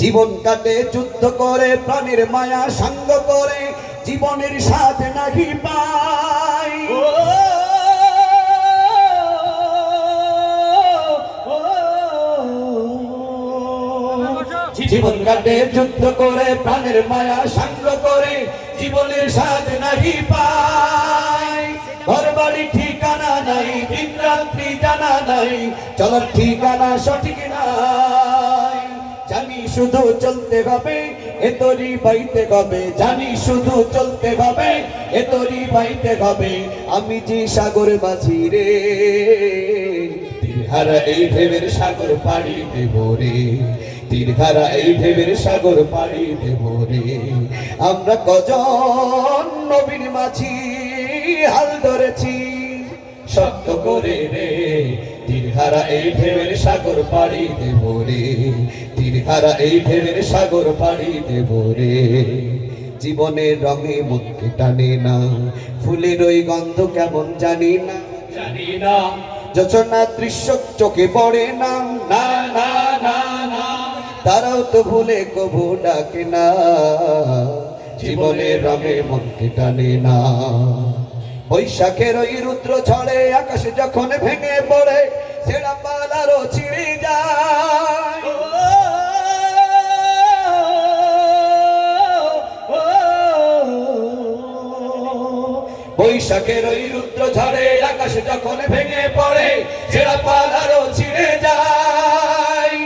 জীবন কাটে যুদ্ধ করে, প্রাণের মায়া সাঙ্গ করে, জীবনের স্বাদ নাহি পাই। জীবন কাটে যুদ্ধ করে, প্রাণের মায়া সাঙ্গ করে, জীবনের স্বাদ নাহি পাই। ঘর বাড়ি ঠিকানা নাই, দিন রাত্রি জানা নাই, চলার ঠিকানা সঠিক নাই। জানি শুধু চলতে হবে, এ তরি বাইতে হবে, জানি শুধু চলতে হবে, এ তরি বাইতে হবে। আমি যে সাগর মাঝি রে, তীরহারা এই ঢেউয়ের সাগর পাড়ি দেব রে, তীরহারা এই ঢেউয়ের সাগর পাড়ি দেব রে। আমরা কজন নবীর মাঝি হাল ধরেছি শক্ত করে রে, তীরহারা এই ঢেউয়ের সাগর পাড়ি দেব রে, তীরহারা এই ঢেউয়ের সাগর পাড়ি দেব রে। জীবনের রঙে মনকে টানে না, ফুলের ওই গন্ধ কেমন জানি না, জানি না। যোচনা দৃশ্য চোখে পড়ে না, না না না না, তারাও তো ভুলে কবু ডাকে না। জীবনের রঙে মনকে টানে না। বৈশাখের ওই রুদ্র ঝড়ে আকাশে যখন ভেঙে পড়ে, ছেঁড়া পালারও ছিঁড়ে যায়। বৈশাখের ওই রুদ্র ঝড়ে আকাশে যখন ভেঙে পড়ে, ছেঁড়া পালারও ছিঁড়ে যায়।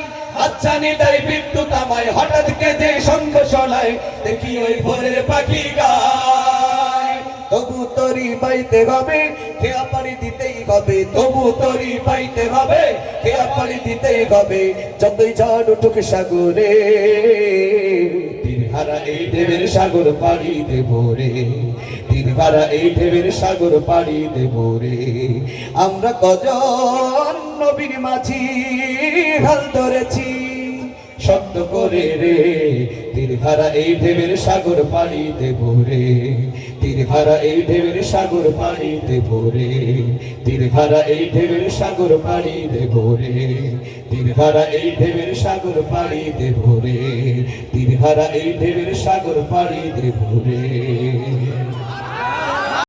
আচ্ছা নিদাই বিদ্যুৎ আমায় হঠাৎ কেঁদে সঙ্গ শোনায়, দেখি ওই ভোরের পাখি গায়। তবু তরি পাইতে হবে, খেয়া পাড়ি দিতেই হবে, তবু তরি পাইতে হবে, খেয়া পাড়ি দিতেই হবে। যতই ঝড় উঠুক সাগরে, তীরহারা এই ঢেউয়ের সাগর পাড়ি দেব রে, তীরহারা এই ঢেউয়ের সাগর পাড়ি দেব রে। আমরা কজন নবীর মাঝি হাল ধরেছি শক্ত করে রে, তীরহারা এই ঢেউয়ের সাগর পাড়ি দেব রে, তীরহারা এই ঢেউয়ের সাগর পাড়ি দেব রে, তীরহারা এই ঢেউয়ের সাগর পাড়ি দেব রে, তীরহারা এই ঢেউয়ের সাগর পাড়ি দেব রে, তীরহারা এই ঢেউয়ের সাগর পাড়ি দেব রে।